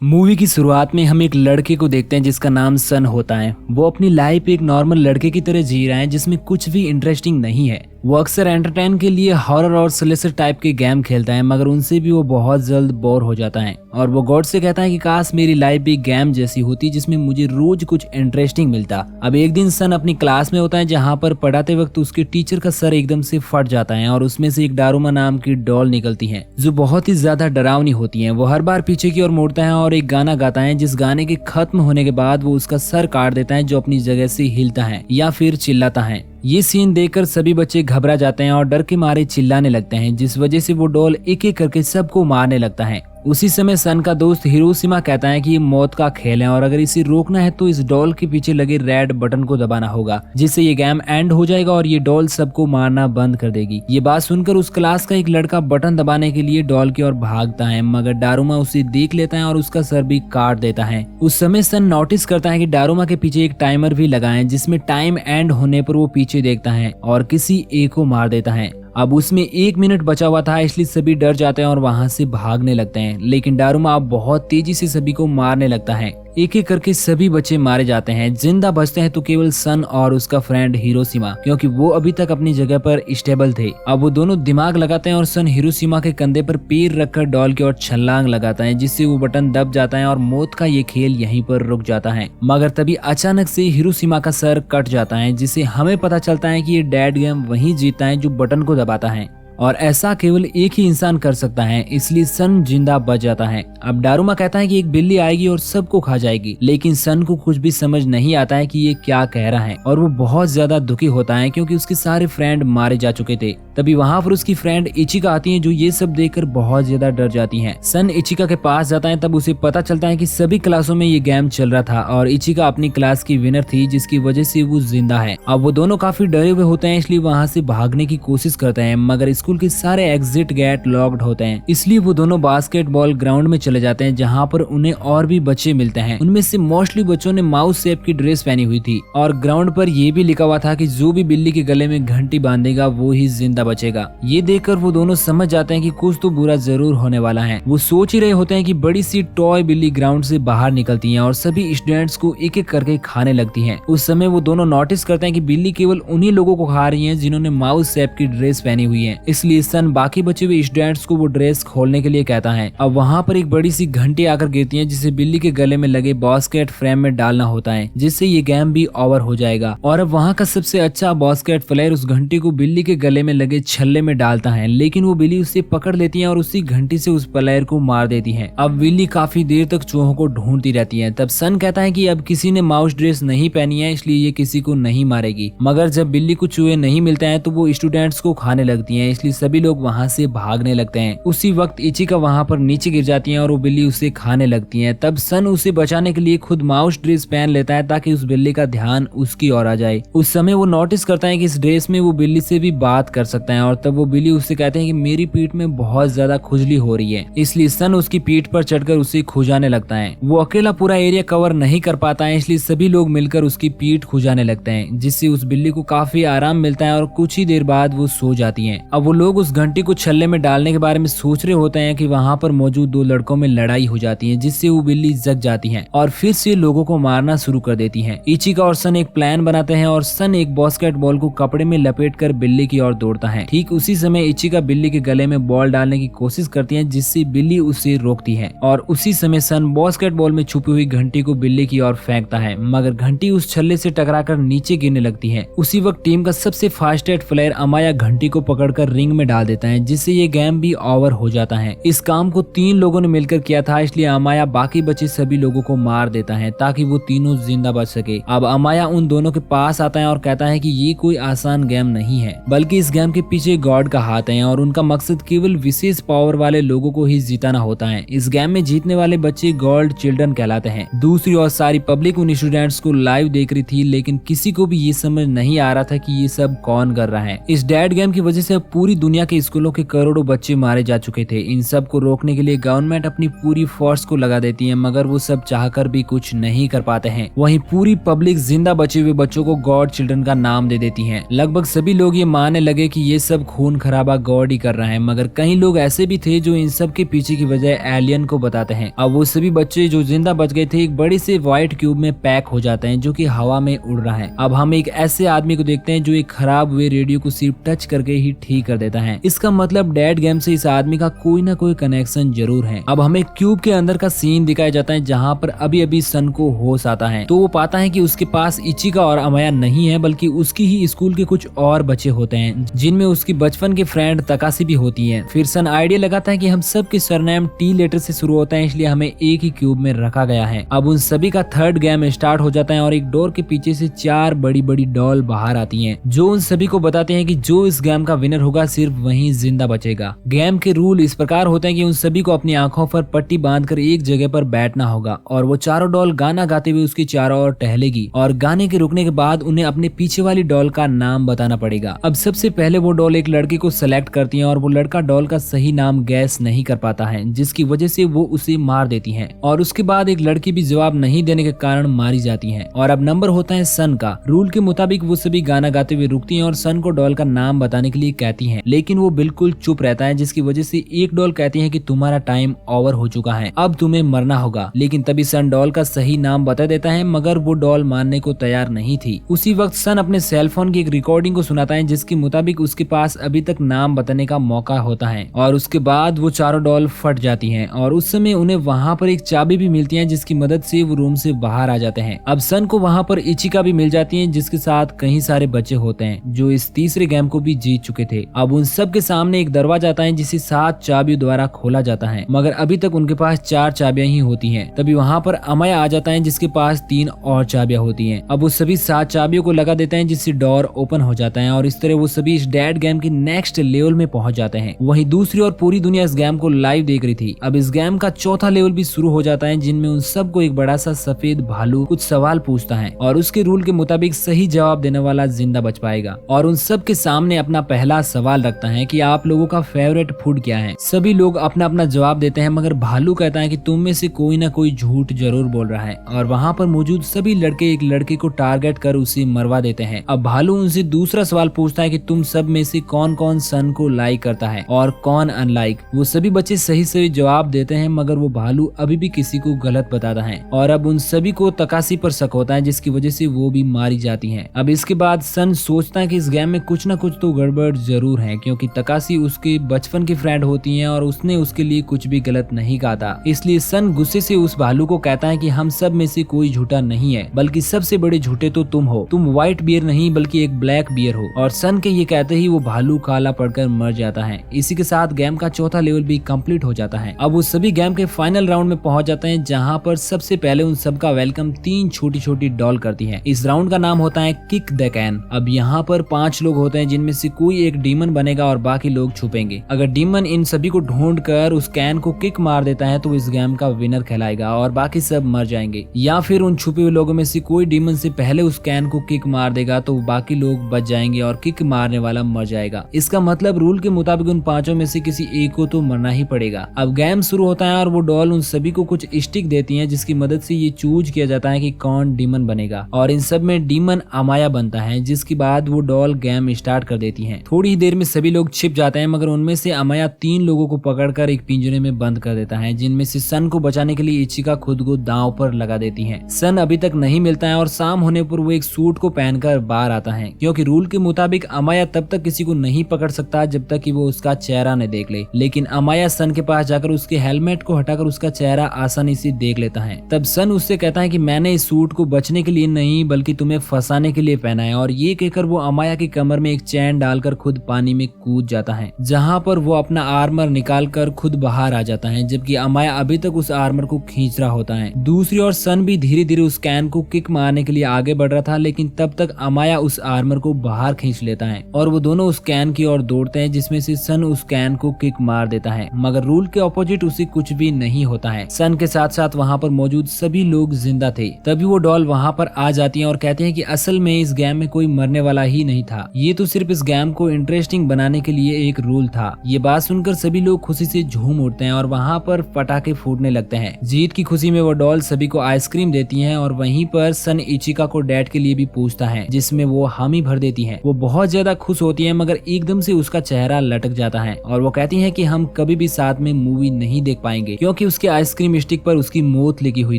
Movie की शुरुआत में हम एक लड़के को देखते हैं जिसका नाम सन होता है। वो अपनी लाइफ एक नॉर्मल लड़के की तरह जी रहा है जिसमें कुछ भी इंटरेस्टिंग नहीं है। वो अक्सर एंटरटेन के लिए हॉरर और स्लेशर टाइप के गेम खेलता है, मगर उनसे भी वो बहुत जल्द बोर हो जाता है और वो गॉड से कहता है कि काश मेरी लाइफ भी गेम जैसी होती जिसमें मुझे रोज कुछ इंटरेस्टिंग मिलता। अब एक दिन सन अपनी क्लास में होता है जहाँ पर पढ़ाते वक्त उसके टीचर का सर एकदम से फट जाता है और उसमें से एक डारूमा नाम की डॉल निकलती है जो बहुत ही ज्यादा डरावनी होती है। वो हर बार पीछे की ओर मुड़ता है और एक गाना गाता है जिस गाने के खत्म होने के बाद वो उसका सर काट देता है जो अपनी जगह से हिलता है या फिर चिल्लाता है। ये सीन देखकर सभी बच्चे घबरा जाते हैं और डर के मारे चिल्लाने लगते हैं, जिस वजह से वो डॉल एक एक करके सबको मारने लगता है। उसी समय सन का दोस्त हिरोशिमा कहता है कि ये मौत का खेल है और अगर इसे रोकना है तो इस डॉल के पीछे लगे रेड बटन को दबाना होगा, जिससे ये गेम एंड हो जाएगा और ये डॉल सबको मारना बंद कर देगी। ये बात सुनकर उस क्लास का एक लड़का बटन दबाने के लिए डॉल की ओर भागता है, मगर डारूमा उसे देख लेता है और उसका सर भी काट देता है। उस समय सन नोटिस करता है कि डारूमा के पीछे एक टाइमर भी लगा है जिसमें टाइम एंड होने पर वो पीछे देखता है और किसी एक को मार देता है। अब उसमें 1 मिनट बचा हुआ था, इसलिए सभी डर जाते हैं और वहां से भागने लगते हैं, लेकिन डारूमा अब बहुत तेजी से सभी को मारने लगता है। एक एक करके सभी बच्चे मारे जाते हैं। जिंदा बचते हैं तो केवल सन और उसका फ्रेंड हिरोशिमा, क्योंकि वो अभी तक अपनी जगह पर स्टेबल थे। अब वो दोनों दिमाग लगाते हैं और सन हिरोशिमा के कंधे पर पैर रखकर डॉल की ओर छलांग लगाता है, जिससे वो बटन दब जाता है और मौत का ये खेल यहीं पर रुक जाता है। मगर तभी अचानक से हिरोशिमा का सर कट जाता है, जिससे हमें पता चलता है कि ये डेड गेम वही जीता है जो बटन को दबाता है और ऐसा केवल एक ही इंसान कर सकता है, इसलिए सन जिंदा बच जाता है। अब डारूमा कहता है कि एक बिल्ली आएगी और सबको खा जाएगी, लेकिन सन को कुछ भी समझ नहीं आता है कि ये क्या कह रहा है और वो बहुत ज्यादा दुखी होता है क्योंकि उसके सारे फ्रेंड मारे जा चुके थे। तभी वहां पर उसकी फ्रेंड इचिका आती है जो ये सब देखकर बहुत ज्यादा डर जाती है। सन इचिका के पास जाता है, तब उसे पता चलता है कि सभी क्लासों में ये गेम चल रहा था और इचिका अपनी क्लास की विनर थी, जिसकी वजह से वो जिंदा है। अब वो दोनों काफी डरे हुए होते हैं, इसलिए वहां से भागने की कोशिश करते हैं, मगर स्कूल के सारे एग्जिट गेट लॉक्ड होते हैं। इसलिए वो दोनों बास्केटबॉल ग्राउंड में चले जाते हैं जहाँ पर उन्हें और भी बच्चे मिलते हैं। उनमें से मोस्टली बच्चों ने माउस शेप की ड्रेस पहनी हुई थी और ग्राउंड पर यह भी लिखा हुआ था कि जो भी बिल्ली के गले में घंटी बांधेगा वो ही जिंदा बचेगा। ये देखकर वो दोनों समझ जाते हैं कि कुछ तो बुरा जरूर होने वाला है। वो सोच ही रहे होते हैं कि बड़ी सी टॉय बिल्ली ग्राउंड से बाहर निकलती है और सभी स्टूडेंट्स को एक एक करके खाने लगती है। उस समय वो दोनों नोटिस करते हैं कि बिल्ली केवल उन्हीं लोगों को खा रही है जिन्होंने माउस शेप की ड्रेस पहनी हुई है। इसलिए सन बाकी बचे हुए स्टूडेंट्स को वो ड्रेस खोलने के लिए कहता है। अब वहाँ पर एक बड़ी सी घंटी आकर गिरती है जिसे बिल्ली के गले में लगे बास्केट फ्रेम में डालना होता है, जिससे ये गेम भी ओवर हो जाएगा। और अब वहाँ का सबसे अच्छा बास्केट प्लेयर उस घंटी को बिल्ली के गले में लगे छल्ले में डालता है, लेकिन वो बिल्ली उसे पकड़ लेती है और उसी घंटी से उस प्लेयर को मार देती है। अब बिल्ली काफी देर तक चूहों को ढूंढती रहती है। तब सन कहता है कि अब किसी ने माउस ड्रेस नहीं पहनी है, इसलिए ये किसी को नहीं मारेगी। मगर जब बिल्ली को चूहे नहीं मिलते हैं तो वो स्टूडेंट्स को खाने लगती है, इसलिए सभी लोग वहाँ से भागने लगते हैं। उसी वक्त इचिका वहाँ पर नीचे गिर जाती है और वो बिल्ली उसे खाने लगती है। तब सन उसे बचाने के लिए खुद माउस ड्रेस पहन लेता है ताकि उस बिल्ली का ध्यान उसकी ओर आ जाए। उस समय वो नोटिस करता है कि इस ड्रेस में वो बिल्ली से भी बात कर सकता है और तब वो बिल्ली उससे कहते हैं कि मेरी पीठ में बहुत ज्यादा खुजली हो रही है, इसलिए सन उसकी पीठ पर चढ़कर उसे खुजाने लगता है। वो अकेला पूरा एरिया कवर नहीं कर पाता है, इसलिए सभी लोग मिलकर उसकी पीठ खुजाने लगते हैं, जिससे उस बिल्ली को काफी आराम मिलता है और कुछ ही देर बाद वो सो जाती है। अब वो लोग उस घंटी को छल्ले में डालने के बारे में सोच रहे होते हैं कि वहाँ पर मौजूद 2 लड़कों में लड़ाई हो जाती है, जिससे वो बिल्ली जग जाती है और फिर से लोगों को मारना शुरू कर देती है। इचिका और सन एक प्लान बनाते हैं और सन एक बास्केटबॉल को कपड़े में लपेटकर बिल्ली की ओर दौड़ता है। ठीक उसी समय इचिका बिल्ली के गले में बॉल डालने की कोशिश करती है, जिससे बिल्ली उसे रोकती है और उसी समय सन बास्केटबॉल में छुपी हुई घंटी को बिल्ली की ओर फेंकता है, मगर घंटी उस छल्ले से टकराकर नीचे गिरने लगती है। उसी वक्त टीम का सबसे फास्टेस्ट प्लेयर अमाया घंटी को पकड़कर रिंग में डाल देता है, जिससे ये गेम भी ओवर हो जाता है। इस काम को 3 लोगों ने मिलकर किया था, इसलिए अमाया बाकी बचे सभी लोगों को मार देता है ताकि वो तीनों जिंदा बच सके। अब अमाया उन दोनों के पास आता है और कहता है कि ये कोई आसान गेम नहीं है, बल्कि इस गेम के पीछे गॉड का हाथ है और उनका मकसद केवल विशेष पावर वाले लोगों को ही जिताना होता है। इस गेम में जीतने वाले बच्चे गोल्ड चिल्ड्रन कहलाते हैं। दूसरी ओर सारी पब्लिक उन स्टूडेंट्स को लाइव देख रही थी, लेकिन किसी को भी ये समझ नहीं आ रहा था कि ये सब कौन कर रहा है। इस डेड गेम की वजह से पूरी पूरी दुनिया के स्कूलों के करोड़ों बच्चे मारे जा चुके थे। इन सब को रोकने के लिए गवर्नमेंट अपनी पूरी फोर्स को लगा देती है, मगर वो सब चाहकर भी कुछ नहीं कर पाते हैं। वहीं पूरी पब्लिक जिंदा बचे हुए बच्चों को गॉड चिल्ड्रन का नाम दे देती है। लगभग सभी लोग ये मानने लगे कि ये सब खून खराबा गॉड ही कर रहा है, मगर कई लोग ऐसे भी थे जो इन सब के पीछे की वजह एलियन को बताते हैं। अब वो सभी बच्चे जो जिंदा बच गए थे एक बड़े से व्हाइट क्यूब में पैक हो जाते हैं जो कि हवा में उड़ रहा है। अब हम एक ऐसे आदमी को देखते हैं जो एक खराब हुए रेडियो को सिर्फ टच करके ही ठीक कर देता है। इसका मतलब डेड गेम से इस आदमी का कोई ना कोई कनेक्शन जरूर है। अब हमें क्यूब के अंदर का सीन दिखाया जाता है जहाँ पर अभी अभी सन को होश आता है, तो वो पाता है कि उसके पास इचिका और अमाया नहीं है, बल्कि उसकी ही स्कूल के कुछ और बच्चे होते हैं जिनमें उसकी बचपन की फ्रेंड तकाशी भी होती है। फिर सन आइडिया लगाता है कि हम सब के सरनेम टी लेटर से शुरू होता है, इसलिए हमें एक ही क्यूब में रखा गया है। अब उन सभी का थर्ड गेम स्टार्ट हो जाता है और एक डोर के पीछे से 4 बड़ी बड़ी डॉल बाहर आती हैं, जो उन सभी को बताते हैं कि जो इस गेम का विनर होगा सिर्फ वही जिंदा बचेगा। गेम के रूल इस प्रकार होते हैं कि उन सभी को अपनी आंखों पर पट्टी बांधकर एक जगह पर बैठना होगा और वो चारों डॉल गाना गाते हुए उसकी चारों ओर टहलेगी और गाने के रुकने के बाद उन्हें अपने पीछे वाली डॉल का नाम बताना पड़ेगा। अब सबसे पहले वो डॉल एक लड़के को सेलेक्ट करती है और वो लड़का डॉल का सही नाम गैस नहीं कर पाता है, जिसकी वजह से वो उसे मार देती है और उसके बाद एक लड़की भी जवाब नहीं देने के कारण मारी जाती है। और अब नंबर होता है सन का। रूल के मुताबिक वो सभी गाना गाते हुए रुकती हैं और सन को डॉल का नाम बताने के लिए कहती हैं, लेकिन वो बिल्कुल चुप रहता है, जिसकी वजह से एक डॉल कहती है कि तुम्हारा टाइम ओवर हो चुका है, अब तुम्हें मरना होगा। लेकिन तभी सन डॉल का सही नाम बता देता है, मगर वो डॉल मानने को तैयार नहीं थी। उसी वक्त सन अपने सेलफोन की एक रिकॉर्डिंग को सुनाता है जिसके मुताबिक उसके पास अभी तक नाम बताने का मौका होता है और उसके बाद वो चारों डॉल फट जाती हैं और उस समय उन्हें वहाँ पर एक चाबी भी मिलती है जिसकी मदद से वो रूम से बाहर आ जाते हैं। अब सन को वहाँ पर इचिका भी मिल जाती है जिसके साथ कई सारे बच्चे होते हैं जो इस तीसरे गेम को भी जीत चुके थे। अब उन सब के सामने एक दरवाजा आता है जिसे 7 चाबियों द्वारा खोला जाता है, मगर अभी तक उनके पास 4 चाबियां ही होती हैं। तभी वहाँ पर अमाया आ जाता है जिसके पास 3 और चाबियां होती हैं। अब वो सभी 7 चाबियों को लगा देते हैं जिससे डोर ओपन हो जाता है और इस तरह वो सभी इस डेड गेम के नेक्स्ट लेवल में पहुंच जाते हैं। वहीं दूसरी ओर पूरी दुनिया इस गेम को लाइव देख रही थी। अब इस गेम का चौथा लेवल भी शुरू हो जाता है जिनमें उन सबको एक बड़ा सा सफेद भालू कुछ सवाल पूछता है और उसके रूल के मुताबिक सही जवाब देने वाला जिंदा बच पाएगा और उन सब के सामने अपना पहला सवाल रखता है कि आप लोगों का फेवरेट फूड क्या है। सभी लोग अपना अपना जवाब देते हैं, मगर भालू कहता है कि तुम में से कोई ना कोई झूठ जरूर बोल रहा है और वहाँ पर मौजूद सभी लड़के एक लड़के को टारगेट कर उसे मरवा देते हैं। अब भालू उनसे दूसरा सवाल पूछता है कि तुम सब में से कौन कौन सन को लाइक करता है और कौन अनलाइक। वो सभी बच्चे सही सही जवाब देते हैं, मगर वो भालू अभी भी किसी को गलत बताता है और अब उन सभी को तकाशी पर शक होता है जिसकी वजह से वो भी मारी जाती हैं। अब इसके बाद सन सोचता है कि इस गेम में कुछ ना कुछ तो गड़बड़ जरूर है, क्योंकि तकाशी उसके बचपन की फ्रेंड होती है और उसने उसके लिए कुछ भी गलत नहीं कहा था। इसलिए सन गुस्से से उस भालू को कहता है कि हम सब में से कोई झूठा नहीं है, बल्कि सबसे बड़े झूठे तो तुम हो। तुम व्हाइट बियर नहीं बल्कि एक ब्लैक बियर हो। और सन के ये कहते ही वो भालू काला पड़कर मर जाता है। इसी के साथ गेम का चौथा लेवल भी कंप्लीट हो जाता है। अब वो सभी गेम के फाइनल राउंड में पहुंच जाते हैं जहां पर सबसे पहले उन सबका वेलकम 3 छोटी छोटी डॉल करती है। इस राउंड का नाम होता है किक द कैन। अब यहाँ पर 5 लोग होते हैं जिनमें से कोई एक डीमन बनेगा और बाकी लोग छुपेंगे। अगर डीमन इन सभी को ढूंढ कर उस कैन को किक मार देता है तो इस गेम का विनर कहलाएगा और बाकी सब मर जाएंगे। या फिर उन छुपे हुए लोगों में से कोई डीमन से पहले उस कैन को किक मार देगा तो बाकी लोग बच जाएंगे और किक मारने वाला मर जाएगा। इसका मतलब रूल के मुताबिक उन 5 में से किसी एक को तो मरना ही पड़ेगा। अब गेम शुरू होता है और वो डॉल उन सभी को कुछ स्टिक देती है जिसकी मदद से ये चूज किया जाता है कि कौन डीमन बनेगा और इन सब में डीमन अमाया बनता है, जिसके बाद वो डॉल गेम स्टार्ट कर देती है। थोड़ी ही देर में सभी लोग छिप जाते हैं, मगर उनमें से अमाया 3 लोगों को पकड़कर एक पिंजरे में बंद कर देता है, जिनमें से सन को बचाने के लिए इचिका खुद को दांव पर लगा देती है। सन अभी तक नहीं मिलता है और शाम होने पर वो एक सूट को पहनकर बाहर आता है, क्योंकि रूल के मुताबिक अमाया तब तक किसी को नहीं पकड़ सकता जब तक कि वो उसका चेहरा न देख ले। लेकिन अमाया सन के पास जाकर उसके हेलमेट को हटाकर उसका चेहरा आसानी से देख लेता है। तब सन उससे कहता है कि मैंने इस सूट को बचने के लिए नहीं बल्कि तुम्हें फंसाने के लिए पहना है, और ये कहकर वो अमाया की कमर में एक चैन डालकर खुद पानी में कूद जाता है, जहाँ पर वो अपना आर्मर निकाल कर खुद बाहर आ जाता है, जबकि अमाया अभी तक उस आर्मर को खींच रहा होता है। दूसरी ओर सन भी धीरे धीरे उस कैन को किक मारने के लिए आगे बढ़ रहा था, लेकिन तब तक अमाया उस आर्मर को बाहर खींच लेता है और वो दोनों उस कैन की ओर दौड़ते हैं, जिसमें से सन उस कैन को किक मार देता है, मगर रूल के ऑपोजिट उसे कुछ भी नहीं होता है। सन के साथ साथ वहाँ पर मौजूद सभी लोग जिंदा थे। तभी वो डॉल वहाँ पर आ जाती है और कहते हैं कि असल में इस गेम में कोई मरने वाला ही नहीं था, ये तो सिर्फ इस गेम को इंटरेस्टिंग इंटरेस्टिंग बनाने के लिए एक रूल था। ये बात सुनकर सभी लोग खुशी से झूम उठते हैं और वहाँ पर पटाखे फूटने लगते हैं। जीत की खुशी में वो डॉल सभी को आइसक्रीम देती है और वहीं पर सन इचिका को डैड के लिए भी पूछता है, जिसमें वो हामी भर देती है। वो बहुत ज्यादा खुश होती है, मगर एकदम से उसका चेहरा लटक जाता है और वो कहती है कि हम कभी भी साथ में मूवी नहीं देख पाएंगे, क्योंकि उसके आइसक्रीम स्टिक पर उसकी मौत लिखी हुई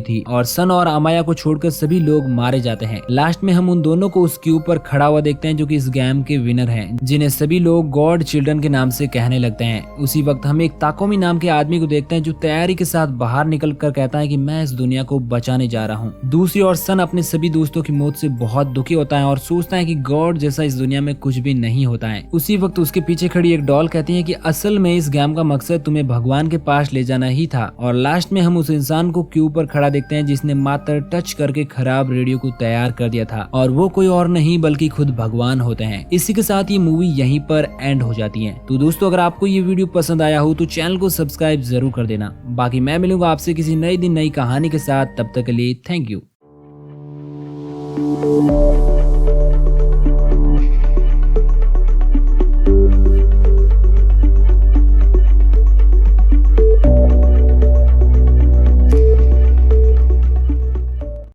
थी। और सन और अमाया को छोड़कर सभी लोग मारे जाते हैं। लास्ट में हम उन दोनों को उस क्यूब पर खड़ा हुआ देखते हैं, जो कि इस गेम के विनर हैं, जिन्हें सभी लोग गॉड चिल्ड्रन के नाम से कहने लगते हैं। उसी वक्त हम एक ताकोमी नाम के आदमी को देखते हैं, जो तैयारी के साथ बाहर निकल कर कहता है कि मैं इस दुनिया को बचाने जा रहा हूँ। दूसरी ओर सन अपने सभी दोस्तों की मौत से बहुत दुखी होता है और सोचता है कि गॉड जैसा इस दुनिया में कुछ भी नहीं होता है। उसी वक्त उसके पीछे खड़ी एक डॉल कहती है कि असल में इस गेम का मकसद तुम्हें भगवान के पास ले जाना ही था। और लास्ट में हम उस इंसान को क्यूब पर खड़ा देखते हैं, जिसने मात्र टच करके खराब रेडियो को तैयार कर दिया था, और वो कोई और नहीं बल्कि खुद भगवान होते हैं। इसी के साथ ये मूवी यहीं पर एंड हो जाती है। तो दोस्तों, अगर आपको ये वीडियो पसंद आया हो तो चैनल को सब्सक्राइब जरूर कर देना। बाकी मैं मिलूंगा आपसे किसी नई दिन नई कहानी के साथ। तब तक के लिए थैंक यू।